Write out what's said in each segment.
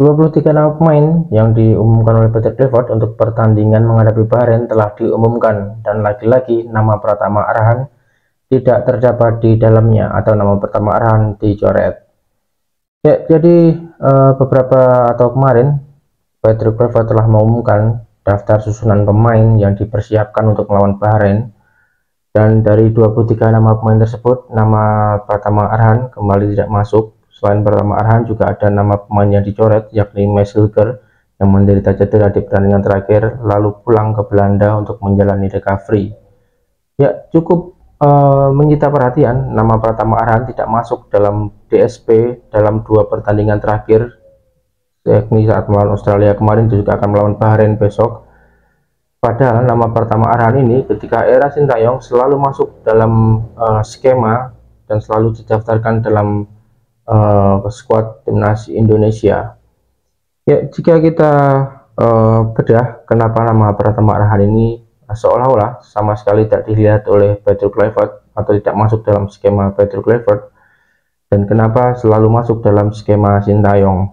23 nama pemain yang diumumkan oleh Patrick Kluivert untuk pertandingan menghadapi Bahrain telah diumumkan, dan lagi-lagi nama Pratama Arhan tidak terdapat di dalamnya atau nama Pratama Arhan dicoret. Ya, jadi beberapa atau kemarin Patrick Kluivert telah mengumumkan daftar susunan pemain yang dipersiapkan untuk melawan Bahrain, dan dari 23 nama pemain tersebut, nama Pratama Arhan kembali tidak masuk. Selain Pratama Arhan, juga ada nama pemain yang dicoret, yakni Max Hilger yang menderita cedera di pertandingan terakhir lalu pulang ke Belanda untuk menjalani recovery. Ya, cukup menyita perhatian, nama Pratama Arhan tidak masuk dalam DSP dalam 2 pertandingan terakhir, yakni saat melawan Australia kemarin dan juga akan melawan Bahrain besok. Padahal nama Pratama Arhan ini ketika era Sintayong selalu masuk dalam skema dan selalu didaftarkan dalam skuad timnas Indonesia. Ya, jika kita bedah kenapa nama Pratama Arhan ini seolah-olah sama sekali tidak dilihat oleh Patrick Kluivert atau tidak masuk dalam skema Patrick Kluivert, dan kenapa selalu masuk dalam skema Sintayong.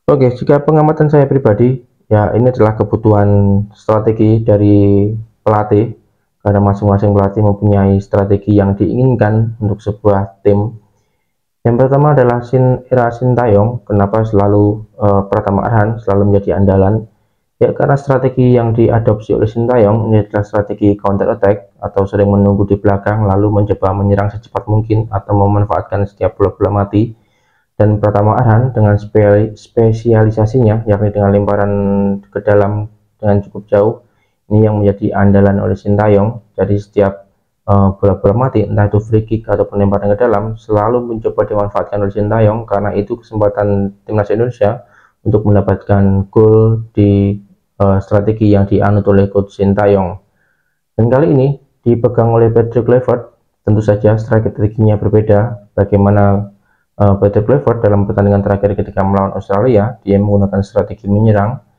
Oke, jika pengamatan saya pribadi, ya ini adalah kebutuhan strategi dari pelatih, karena masing-masing pelatih mempunyai strategi yang diinginkan untuk sebuah tim. Yang pertama adalah era Sintayong. Kenapa selalu Pratama Arhan selalu menjadi andalan? Ya, karena strategi yang diadopsi oleh Sintayong ini adalah strategi counter attack atau sering menunggu di belakang lalu mencoba menyerang secepat mungkin atau memanfaatkan setiap bola-bola mati. Dan Pratama Arhan dengan spesialisasinya, yakni dengan lemparan ke dalam dengan cukup jauh, ini yang menjadi andalan oleh Sintayong. Jadi setiap bola-bola mati, entah itu free kick atau penembakan ke dalam, selalu mencoba dimanfaatkan oleh Sintayong, karena itu kesempatan timnas Indonesia untuk mendapatkan gol di strategi yang dianut oleh coach Sintayong. Dan kali ini dipegang oleh Patrick Kluivert. Tentu saja strateginya berbeda. Bagaimana Patrick Kluivert dalam pertandingan terakhir ketika melawan Australia, dia menggunakan strategi menyerang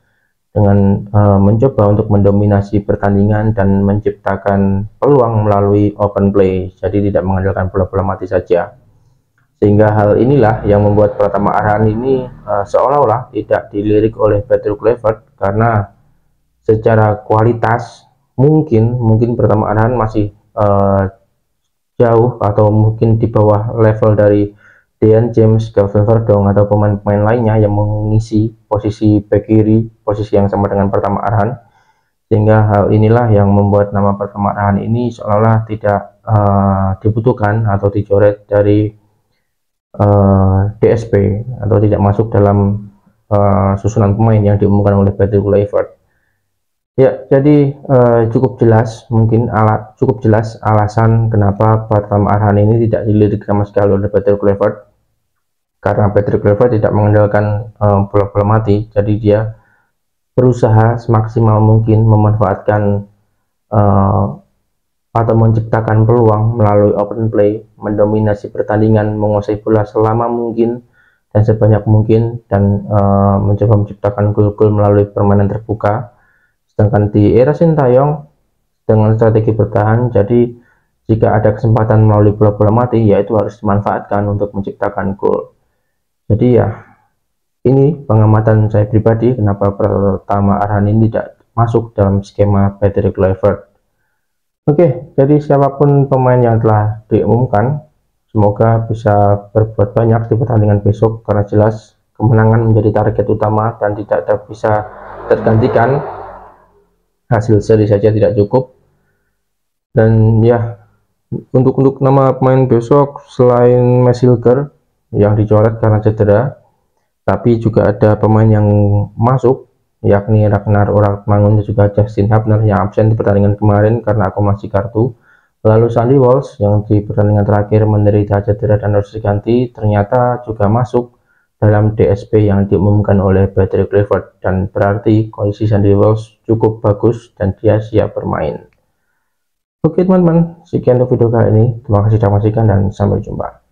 dengan mencoba untuk mendominasi pertandingan dan menciptakan peluang melalui open play, jadi tidak mengandalkan bola-bola mati saja. Sehingga hal inilah yang membuat Pratama Arhan ini seolah-olah tidak dilirik oleh Patrick Kluivert, karena secara kualitas mungkin Pratama Arhan masih jauh atau mungkin di bawah level dari Dean James, Kelvin Verdong atau pemain-pemain lainnya yang mengisi posisi bek kiri, posisi yang sama dengan Pratama Arhan. Sehingga hal inilah yang membuat nama Pratama Arhan ini seolah-olah tidak dibutuhkan atau dicoret dari DSP atau tidak masuk dalam susunan pemain yang diumumkan oleh Patrick Kluivert. Ya, jadi cukup jelas alasan kenapa Pratama Arhan ini tidak dilirik sama sekali oleh Patrick Kluivert, karena Patrick Kluivert tidak mengandalkan bola-bola mati. Jadi dia berusaha semaksimal mungkin memanfaatkan atau menciptakan peluang melalui open play, mendominasi pertandingan, menguasai bola selama mungkin dan sebanyak mungkin, dan mencoba menciptakan gol-gol melalui permainan terbuka. Sedangkan di era Sintayong dengan strategi bertahan, jadi jika ada kesempatan melalui bola-bola mati, yaitu harus dimanfaatkan untuk menciptakan gol. Jadi ya, ini pengamatan saya pribadi kenapa Pratama Arhan ini tidak masuk dalam skema Patrick Kluivert. Oke, jadi siapapun pemain yang telah diumumkan, semoga bisa berbuat banyak di pertandingan besok, karena jelas kemenangan menjadi target utama dan tidak bisa tergantikan. Hasil seri saja tidak cukup. Dan ya, untuk nama pemain besok selain Max Hilger yang dicoret karena cedera, tapi juga ada pemain yang masuk, yakni Ragnar Uratmangun dan juga Justin Hubner yang absen di pertandingan kemarin karena akumulasi kartu. Lalu Sandy Walsh yang di pertandingan terakhir menderita cedera dan harus diganti, ternyata juga masuk dalam DSP yang diumumkan oleh Patrick Kluivert, dan berarti kondisi Sandy Walsh cukup bagus dan dia siap bermain. Oke teman-teman, sekian untuk video kali ini. Terima kasih sudah menyaksikan dan sampai jumpa.